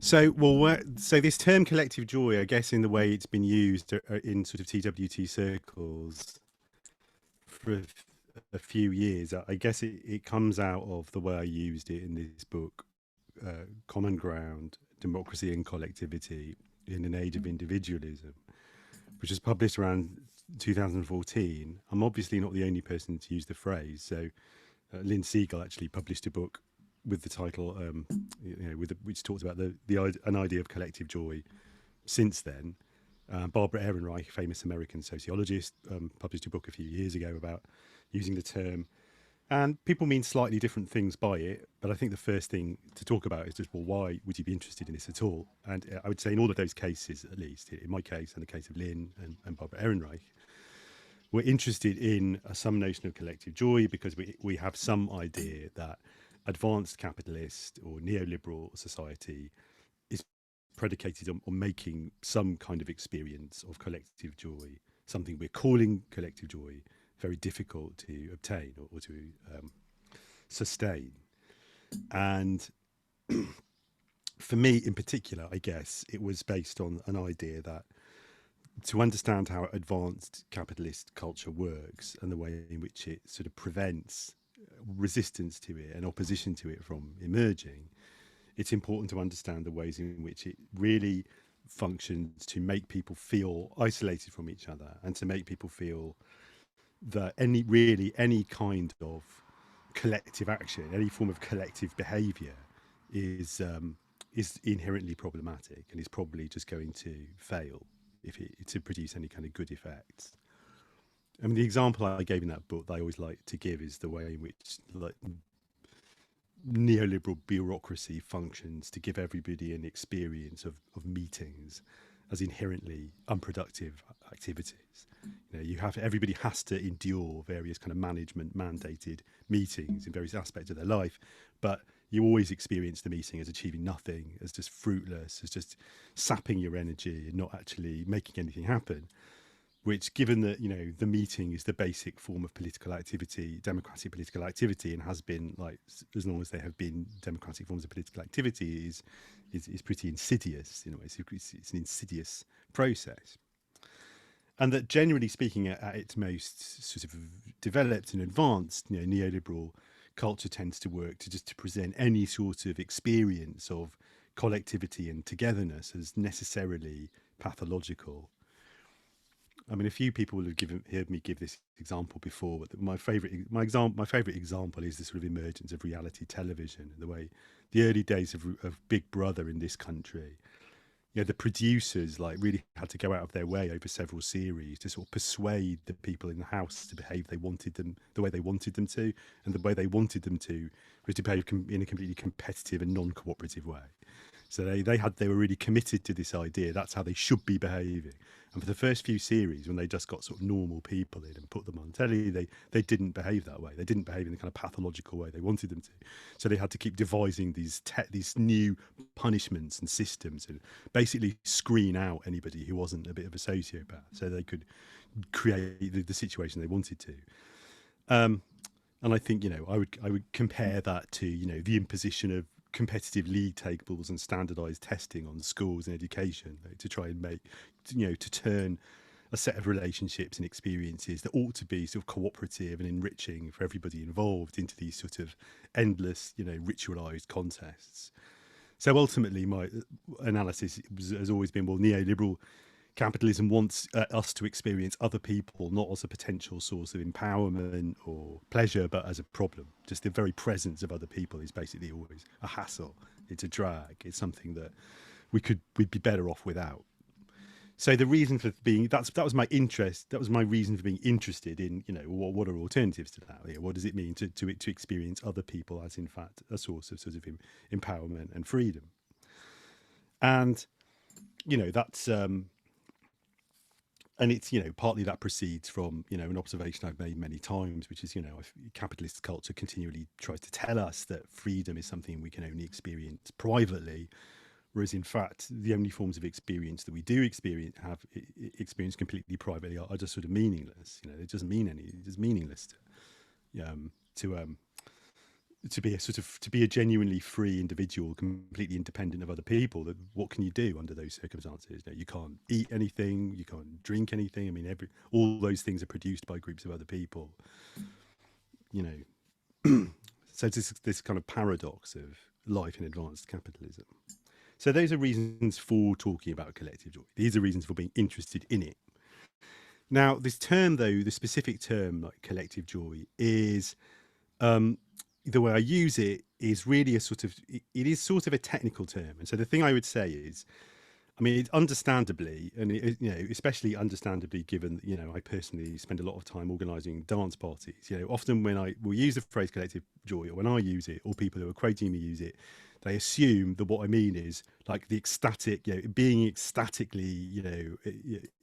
So this term collective joy, I guess, in the way it's been used in sort of TWT circles for a few years, I guess it comes out of the way I used it in this book, Common Ground, Democracy and Collectivity in an Age of Individualism, which was published around 2014. I'm obviously not the only person to use the phrase. So Lynn Siegel actually published a book with the title, which talks about an idea of collective joy. Since then, Barbara Ehrenreich, famous American sociologist, published a book a few years ago about using the term. And people mean slightly different things by it. But I think the first thing to talk about is just, well, why would you be interested in this at all? And I would say in all of those cases, at least, in my case and the case of Lynn and Barbara Ehrenreich, we're interested in some notion of collective joy because we have some idea that advanced capitalist or neoliberal society is predicated on making some kind of experience of collective joy, something we're calling collective joy, very difficult to obtain or to sustain. And for me in particular, I guess it was based on an idea that to understand how advanced capitalist culture works and the way in which it sort of prevents resistance to it and opposition to it from emerging, it's important to understand the ways in which it really functions to make people feel isolated from each other and to make people feel that any kind of collective action, any form of collective behavior is inherently problematic and is probably just going to fail if it to produce any kind of good effects. I mean, the example I gave in that book that I always like to give is the way in which like neoliberal bureaucracy functions to give everybody an experience of meetings as inherently unproductive activities. You know, everybody has to endure various kind of management mandated meetings in various aspects of their life, but you always experience the meeting as achieving nothing, as just fruitless, as just sapping your energy and not actually making anything happen. Which, given that the meeting is the basic form of political activity, democratic political activity, and has been like as long as there have been democratic forms of political activity, is pretty insidious. It's an insidious process, and that generally speaking, at its most sort of developed and advanced, neoliberal culture tends to work to present any sort of experience of collectivity and togetherness as necessarily pathological. I mean, a few people will have heard me give this example before, but my favorite example is the sort of emergence of reality television, the way the early days of Big Brother in this country. The producers like really had to go out of their way over several series to sort of persuade the people in the house to behave the way they wanted them to, and the way they wanted them to was to behave in a completely competitive and non-cooperative way. So they were really committed to this idea. That's how they should be behaving. And for the first few series, when they just got sort of normal people in and put them on telly, they didn't behave that way. They didn't behave in the kind of pathological way they wanted them to. So they had to keep devising these new punishments and systems and basically screen out anybody who wasn't a bit of a sociopath, so they could create the situation they wanted to. And I think I would compare that to the imposition of competitive league tables and standardized testing on schools and education to try and make to turn a set of relationships and experiences that ought to be sort of cooperative and enriching for everybody involved into these sort of endless ritualized contests. So ultimately my analysis has always been, well, neoliberal capitalism wants us to experience other people not as a potential source of empowerment or pleasure, but as a problem. Just the very presence of other people is basically always a hassle. It's a drag. It's something that we'd be better off without. So the reason for being that was my interest. That was my reason for being interested in what are alternatives to that? What does it mean to experience other people as in fact a source of sort of empowerment and freedom? And that's. And it's partly that proceeds from an observation I've made many times, which is capitalist culture continually tries to tell us that freedom is something we can only experience privately, whereas in fact the only forms of experience that we do experience completely privately are just sort of meaningless. It doesn't mean any. It's meaningless to to be a sort of to be a genuinely free individual, completely independent of other people. What can you do under those circumstances? You can't eat anything, you can't drink anything. I mean, all those things are produced by groups of other people. You know, so it's this kind of paradox of life in advanced capitalism. So those are reasons for talking about collective joy. These are reasons for being interested in it. Now, this term, though, the specific term like collective joy is the way I use it is really it is sort of a technical term. And so the thing I would say is, I mean, it's understandably, and especially understandably, given I personally spend a lot of time organising dance parties. Often when I will use the phrase collective joy, or when I use it, or people who are quoting me use it, they assume that what I mean is like the ecstatic, being ecstatically,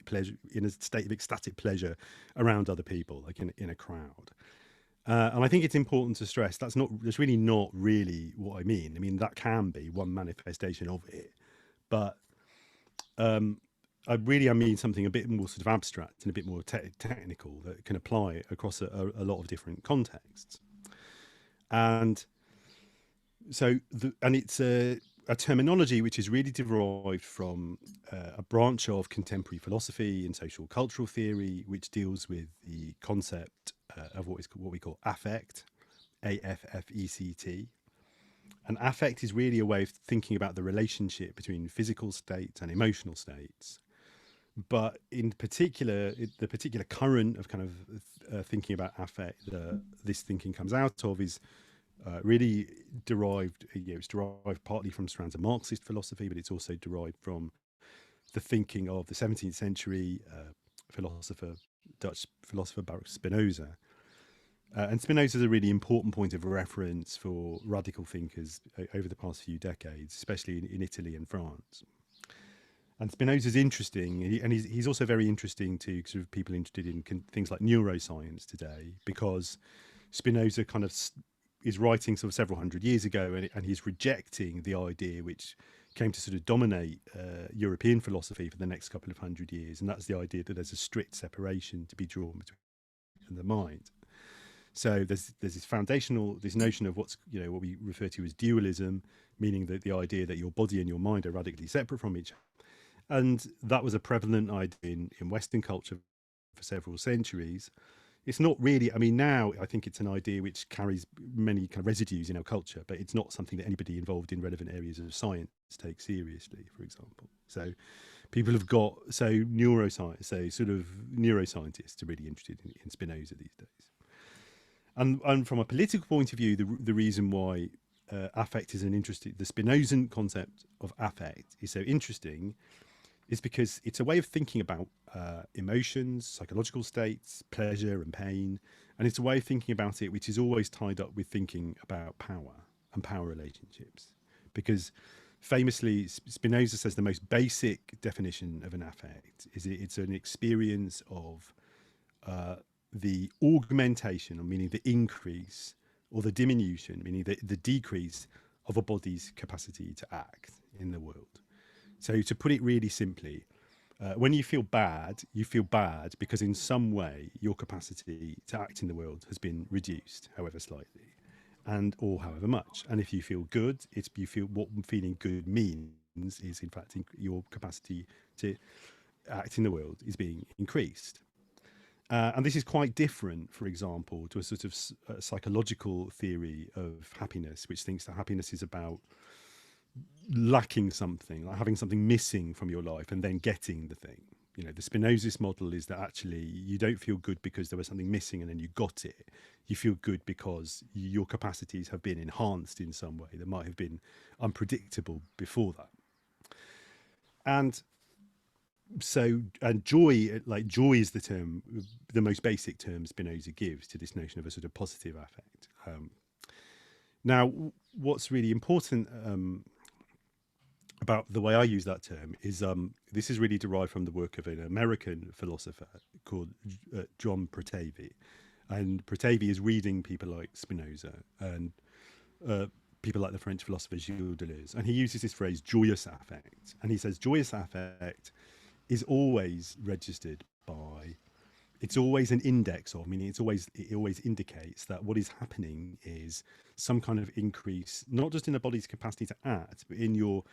pleasure, in a state of ecstatic pleasure around other people, like in a crowd. And I think it's important to stress that's really not really what I mean. I mean, that can be one manifestation of it, but I mean something a bit more sort of abstract and a bit more technical that can apply across a lot of different contexts. And so, it's a terminology which is really derived from a branch of contemporary philosophy and social cultural theory, which deals with the concept of what we call affect, AFFECT. And affect is really a way of thinking about the relationship between physical states and emotional states. But in particular, the particular current of kind of thinking about affect, this thinking comes out of is really derived. It's derived partly from strands of Marxist philosophy, but it's also derived from the thinking of the 17th century Dutch philosopher Baruch Spinoza. And Spinoza is a really important point of reference for radical thinkers over the past few decades, especially in Italy and France. And Spinoza is interesting, and he's also very interesting to sort of people interested in things like neuroscience today, because Spinoza kind of is writing sort of several hundred years ago, and he's rejecting the idea which came to sort of dominate European philosophy for the next couple of hundred years, and that's the idea that there's a strict separation to be drawn between the mind. So there's this notion of what we refer to as dualism, meaning that the idea that your body and your mind are radically separate from each other. And that was a prevalent idea in Western culture for several centuries. It's not really, I mean, now I think it's an idea which carries many kind of residues in our culture, but it's not something that anybody involved in relevant areas of science takes seriously, for example. So people have got, neuroscience, sort of neuroscientists are really interested in Spinoza these days. And from a political point of view, the reason why affect is the Spinozan concept of affect is so interesting is because it's a way of thinking about emotions, psychological states, pleasure and pain. And it's a way of thinking about it which is always tied up with thinking about power and power relationships. Because famously, Spinoza says the most basic definition of an affect is it's an experience of the augmentation, or meaning the increase, or the diminution, meaning the decrease of a body's capacity to act in the world. So to put it really simply, when you feel bad because in some way your capacity to act in the world has been reduced, however slightly, or however much. And if you feel good, what feeling good means is in fact your capacity to act in the world is being increased. And this is quite different, for example, to a sort of psychological theory of happiness, which thinks that happiness is about lacking something, like having something missing from your life and then getting the thing. The Spinozist model is that actually you don't feel good because there was something missing and then you got it. You feel good because your capacities have been enhanced in some way that might have been unpredictable before that. And joy is the most basic term Spinoza gives to this notion of a sort of positive affect. Now, what's really important about the way I use that term is this is really derived from the work of an American philosopher called John Pratevi. And Pratevi is reading people like Spinoza and people like the French philosopher Gilles Deleuze. And he uses this phrase, joyous affect. And he says joyous affect is always registered by it's always an index of, meaning it always indicates that what is happening is some kind of increase, not just in the body's capacity to act, but in your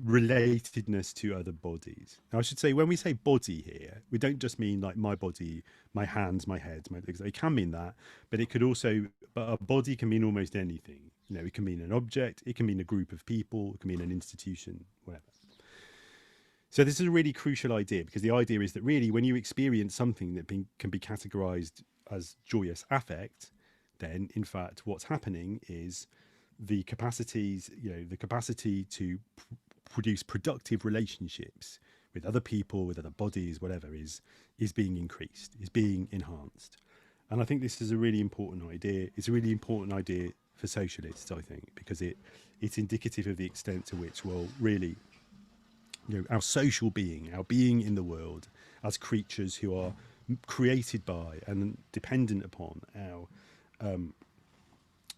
relatedness to other bodies. Now, I should say, when we say body here, we don't just mean like my body, my hands, my head, my legs. It can mean that, but it could also, but a body can mean almost anything. You know, it can mean an object, it can mean a group of people, it can mean an institution, whatever. So this is a really crucial idea, because the idea is that really when you experience something that can be categorized as joyous affect, then in fact what's happening is the capacities, you know, the capacity to produce productive relationships with other people, with other bodies, whatever, is being increased, is being enhanced. And I think this is a really important idea. It's a really important idea for socialists, I think, because it's indicative of the extent to which, well, really, you know, our social being, our being in the world as creatures who are created by and dependent upon our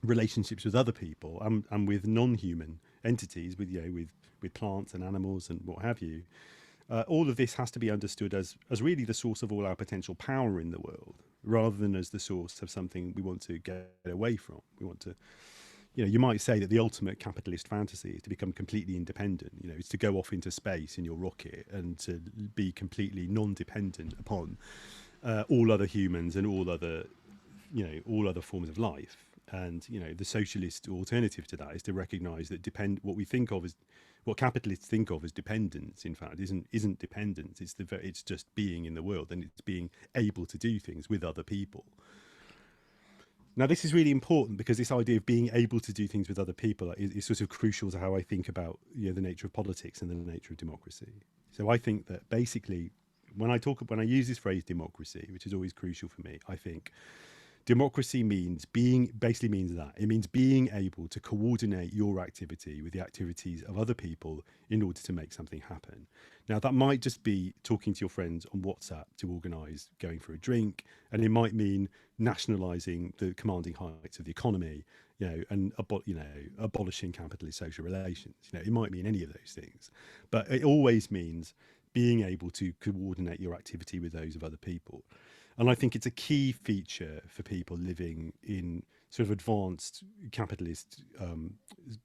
relationships with other people, and with non-human entities, with, you know, with plants and animals and what have you. All of this has to be understood as really the source of all our potential power in the world, rather than as the source of something we want to get away from. We want to, you know, you might say that the ultimate capitalist fantasy is to become completely independent. You know, it's to go off into space in your rocket and to be completely non-dependent upon all other humans and all other, you know, all other forms of life. And, you know, the socialist alternative to that is to recognise that what we think of as, what capitalists think of as dependence, in fact, isn't dependence. It's just being in the world, and it's being able to do things with other people. Now, this is really important, because this idea of being able to do things with other people is sort of crucial to how I think about, you know, the nature of politics and the nature of democracy. So I think that basically, when I use this phrase democracy, which is always crucial for me, I think democracy means that. It means being able to coordinate your activity with the activities of other people in order to make something happen. Now, that might just be talking to your friends on WhatsApp to organise going for a drink, and it might mean nationalising the commanding heights of the economy, you know, and abolishing capitalist social relations. You know, it might mean any of those things, but it always means being able to coordinate your activity with those of other people. And I think it's a key feature for people living in sort of advanced capitalist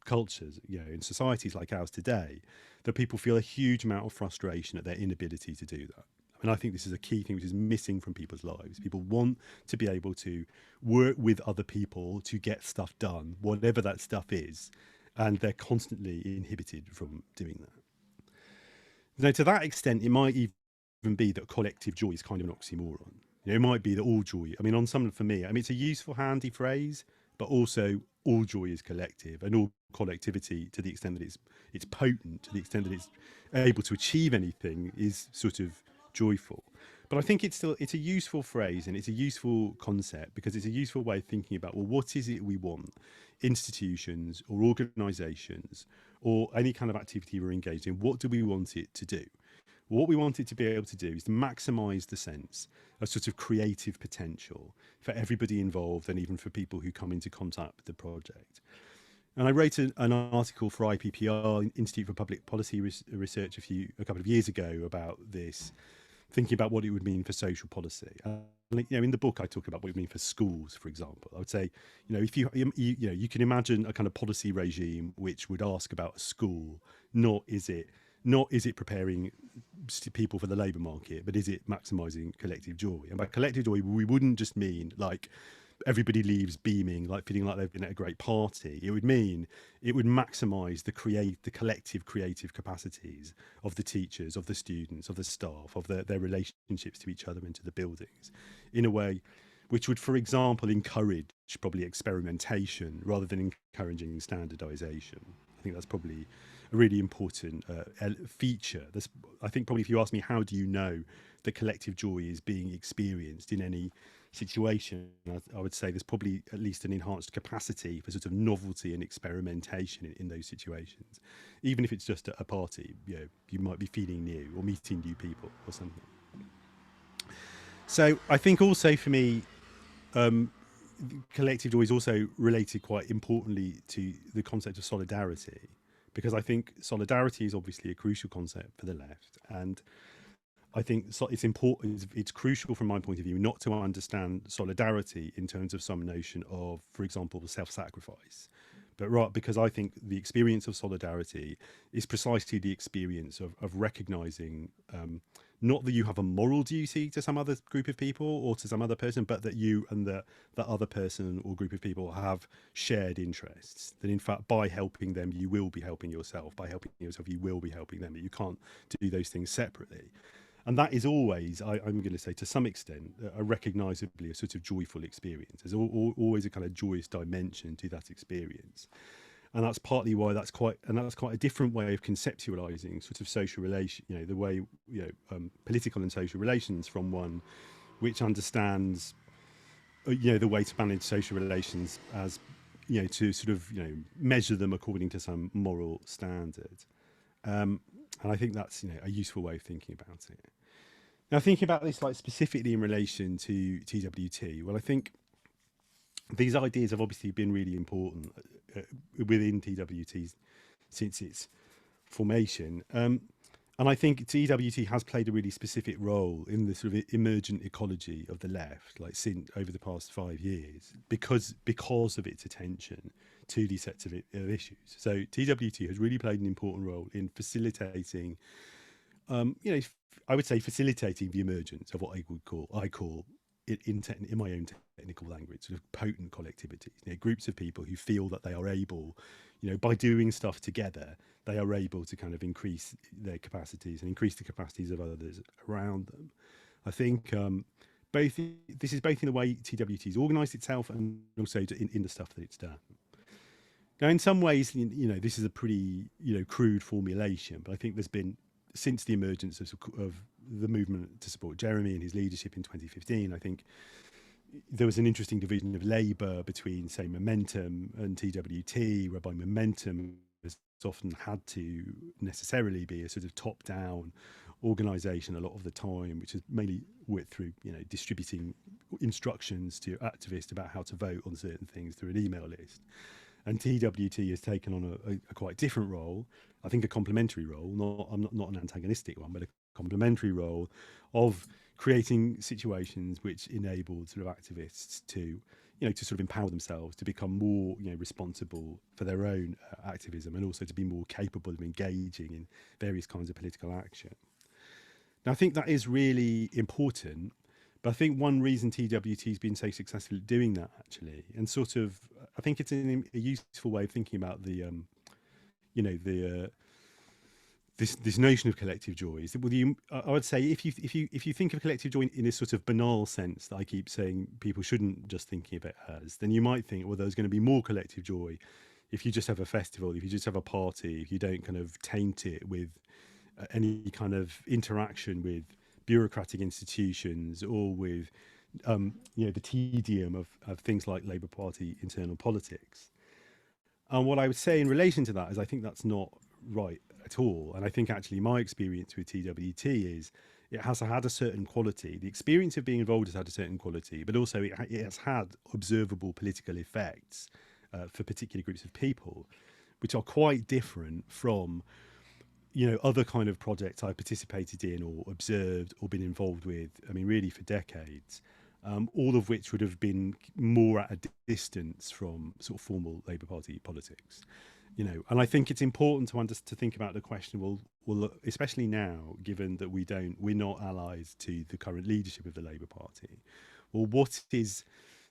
cultures, you know, in societies like ours today, that people feel a huge amount of frustration at their inability to do that. And I think this is a key thing which is missing from people's lives. People want to be able to work with other people to get stuff done, whatever that stuff is, and they're constantly inhibited from doing that. Now, to that extent, it might even be that collective joy is kind of an oxymoron. You know, it might be that all joy, I mean, for me, I mean, it's a useful, handy phrase, but also all joy is collective, and all collectivity, to the extent that it's potent, to the extent that it's able to achieve anything, is sort of joyful. But I think it's a useful phrase, and it's a useful concept, because it's a useful way of thinking about, well, what is it we want institutions or organisations or any kind of activity we're engaged in, what do we want it to do? What we want it to be able to do is to maximise the sense of sort of creative potential for everybody involved, and even for people who come into contact with the project. And I wrote an article for IPPR, Institute for Public Policy Research, a couple of years ago about this, thinking about what it would mean for social policy. You know, in the book, I talk about what it would mean for schools, for example. I would say, you know, if you can imagine a kind of policy regime which would ask about a school, not is it preparing people for the labour market, but is it maximising collective joy? And by collective joy, we wouldn't just mean like everybody leaves beaming, like feeling like they've been at a great party. It would mean it would maximise the collective creative capacities of the teachers, of the students, of the staff, of their relationships to each other and to the buildings, in a way which would, for example, encourage probably experimentation rather than encouraging standardisation. I think that's probably a really important feature. I think probably if you ask me, how do you know that collective joy is being experienced in any situation, I would say there's probably at least an enhanced capacity for sort of novelty and experimentation in those situations. Even if it's just at a party, you know, you might be feeling new or meeting new people or something. So I think also for me, collective joy is also related quite importantly to the concept of solidarity, because I think solidarity is obviously a crucial concept for the left, and I think it's important, it's crucial from my point of view, not to understand solidarity in terms of some notion of, for example, self-sacrifice, but right, because I think the experience of solidarity is precisely the experience of recognizing, not that you have a moral duty to some other group of people or to some other person, but that you and that other person or group of people have shared interests. That in fact, by helping them, you will be helping yourself. By helping yourself, you will be helping them. That you can't do those things separately. And that is always, I'm going to say, to some extent, a recognisably a sort of joyful experience. There's always a kind of joyous dimension to that experience, and that's partly why that's quite a different way of conceptualising sort of social relation, the way political and social relations, from one which understands the way to manage social relations as to sort of measure them according to some moral standard. And I think that's a useful way of thinking about it. Now, thinking about this like specifically in relation to TWT, well, I think these ideas have obviously been really important within TWT since its formation. And I think TWT has played a really specific role in the sort of emergent ecology of the left, like since over the past 5 years, because of its attention to these sets of issues. So TWT has really played an important role in facilitating, I would say facilitating the emergence of what I call in my own technical language, sort of potent collectivities, groups of people who feel that they are able, by doing stuff together, they are able to kind of increase their capacities and increase the capacities of others around them. I think this is both in the way TWT has organised itself and also in the stuff that it's done. Now, in some ways, this is a pretty, crude formulation, but I think there's been, since the emergence of the movement to support Jeremy and his leadership in 2015, I think there was an interesting division of labour between, say, Momentum and TWT, whereby Momentum has often had to necessarily be a sort of top-down organisation a lot of the time, which is mainly worked through, distributing instructions to activists about how to vote on certain things through an email list. And TWT has taken on a quite different role, I think a complementary role, not an antagonistic one, but a complementary role of creating situations which enabled sort of activists to, to sort of empower themselves to become more, responsible for their own activism, and also to be more capable of engaging in various kinds of political action. Now, I think that is really important. But I think one reason TWT has been so successful at doing that, actually, and sort of, I think it's a useful way of thinking about the, this notion of collective joy. Is that, I would say, if you think of collective joy in this sort of banal sense that I keep saying people shouldn't just think of it as, then you might think, well, there's going to be more collective joy if you just have a festival, if you just have a party, if you don't kind of taint it with any kind of interaction with bureaucratic institutions or with the tedium of things like Labour Party internal politics. And what I would say in relation to that is I think that's not right at all. And I think actually my experience with TWT is it has had a certain quality. The experience of being involved has had a certain quality, but also it has had observable political effects for particular groups of people, which are quite different from other kind of projects I participated in or observed or been involved with, I mean, really for decades, all of which would have been more at a distance from sort of formal Labour Party politics. And I think it's important to think about the question, well, especially now, given that we're not allies to the current leadership of the Labour Party, well, what is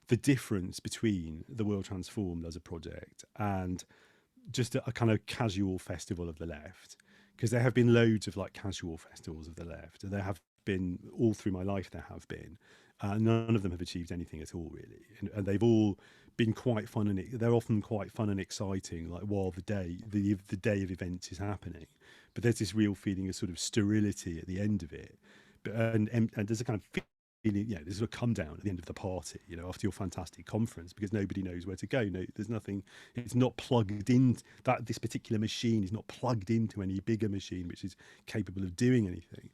the difference between the World Transformed as a project and just a kind of casual festival of the left? Because there have been loads of like casual festivals of the left. There have been, all through my life, there have been. None of them have achieved anything at all, really. And they've all been quite fun, and they're often quite fun and exciting, like while the day of events is happening. But there's this real feeling of sort of sterility at the end of it. And there's a kind of feeling, there's a come down at the end of the party, after your fantastic conference, because nobody knows where to go. No, there's nothing, it's not plugged in, this particular machine is not plugged into any bigger machine which is capable of doing anything.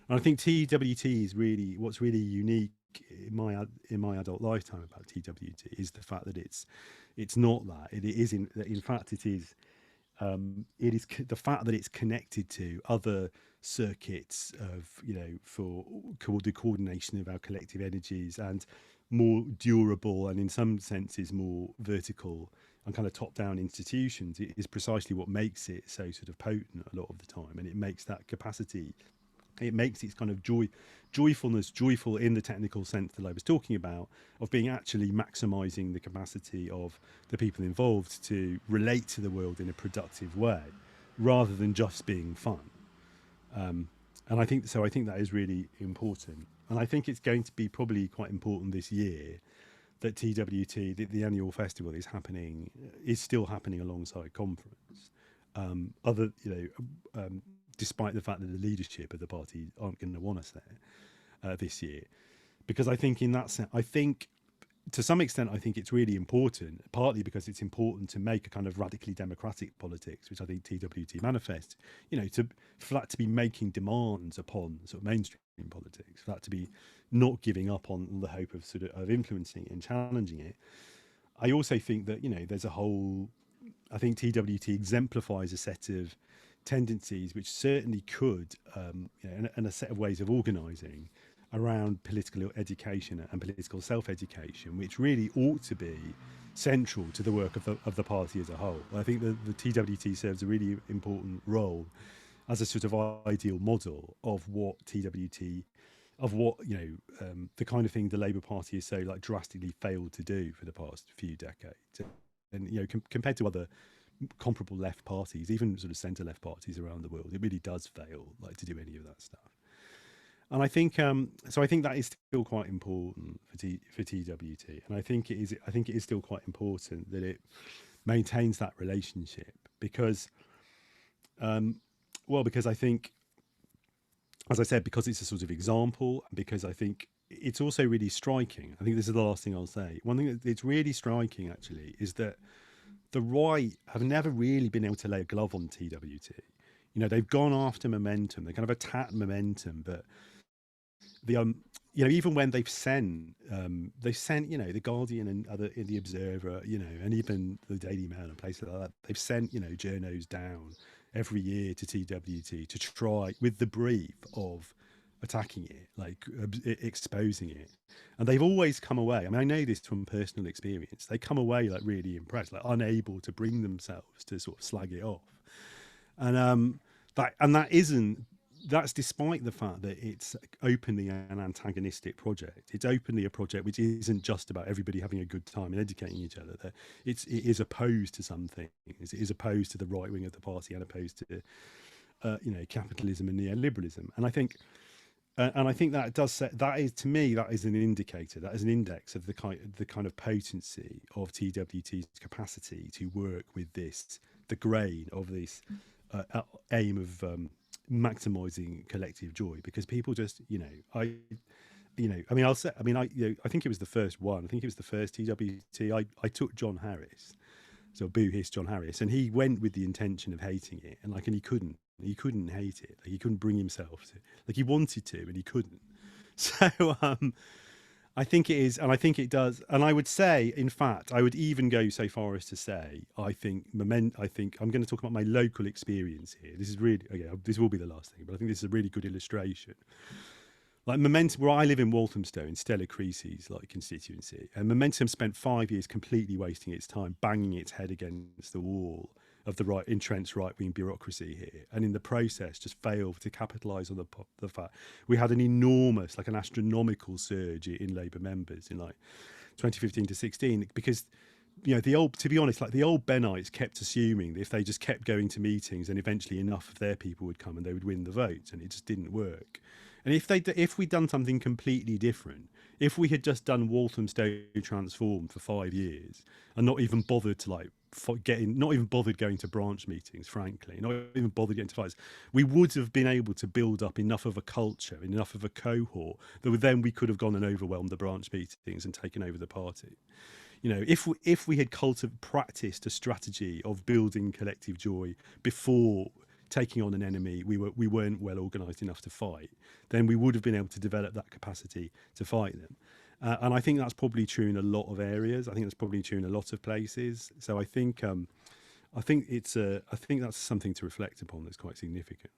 And I think TWT is really, what's really unique in my adult lifetime about TWT is the fact that it's not that. It is in fact it is the fact that it's connected to other circuits of, for the coordination of our collective energies, and more durable and in some senses more vertical and kind of top-down institutions is precisely what makes it so sort of potent a lot of the time. And it makes that capacity, it makes its kind of joyfulness joyful in the technical sense that I was talking about, of being actually maximizing the capacity of the people involved to relate to the world in a productive way rather than just being fun. And I think that is really important. And I think it's going to be probably quite important this year that TWT, the annual festival, is still happening alongside conference. Despite the fact that the leadership of the party aren't going to want us there this year, because I think in that sense, to some extent, I think it's really important, partly because it's important to make a kind of radically democratic politics, which I think TWT manifests, for that to be making demands upon sort of mainstream politics, for that to be not giving up on the hope of of influencing it and challenging it. I also think that, there's a whole, I think TWT exemplifies a set of tendencies which certainly could, and a set of ways of organising around political education and political self-education, which really ought to be central to the work of the party as a whole. I think the TWT serves a really important role as a sort of ideal model of what TWT, of what, the kind of thing the Labour Party has so drastically failed to do for the past few decades. And, compared to other comparable left parties, even sort of centre left parties around the world, it really does fail to do any of that stuff. And I think so. I think that is still quite important for TWT, and I think it is still quite important that it maintains that relationship because, because I think, as I said, because it's a sort of example, because I think it's also really striking. I think this is the last thing I'll say. One thing that's really striking actually is that the right have never really been able to lay a glove on TWT. They've gone after momentum, they kind of attacked momentum, but even when they've sent the Guardian and other in the Observer, and even the Daily Mail and places like that, they've sent journos down every year to TWT to try with the brief of attacking it, exposing it, and they've always come away. I mean, I know this from personal experience. They come away really impressed, unable to bring themselves to sort of slag it off, and that's despite the fact that it's openly an antagonistic project. It's openly a project which isn't just about everybody having a good time and educating each other. That it is opposed to something. It is opposed to the right wing of the party and opposed to capitalism and neoliberalism. And I think that does set, that is, to me, that is an indicator, that is an index of the kind of potency of TWT's capacity to work with the grain of this aim of maximizing collective joy, because people just, I think it was the first one. I think it was the first TWT. I took John Harris, so boo hiss John Harris, and he went with the intention of hating it, and and he couldn't hate it. He couldn't bring himself to, he wanted to, and he couldn't. So I think it is, and I think it does. And I would say, in fact, I would even go so far as to say, I think I'm going to talk about my local experience here. This is really, this will be the last thing, but I think this is a really good illustration. Momentum, where I live in Walthamstow, in Stella Creasy's constituency, and Momentum spent 5 years completely wasting its time banging its head against the wall of the entrenched right-wing bureaucracy here, and in the process just failed to capitalise on the fact we had an enormous, an astronomical surge in Labour members in 2015 to 16, because to be honest, the old Bennites kept assuming that if they just kept going to meetings, then eventually enough of their people would come and they would win the vote, and it just didn't work. And if we'd done something completely different, if we had just done Walthamstow Transformed for 5 years and not even bothered to not even bothered going to branch meetings, frankly, not even bothered getting to fights, we would have been able to build up enough of a culture, enough of a cohort, that then we could have gone and overwhelmed the branch meetings and taken over the party. If we had practiced a strategy of building collective joy before taking on an enemy we weren't well organised enough to fight, then we would have been able to develop that capacity to fight them. And I think that's probably true in a lot of areas. I think that's probably true in a lot of places. So I think that's something to reflect upon that's quite significant.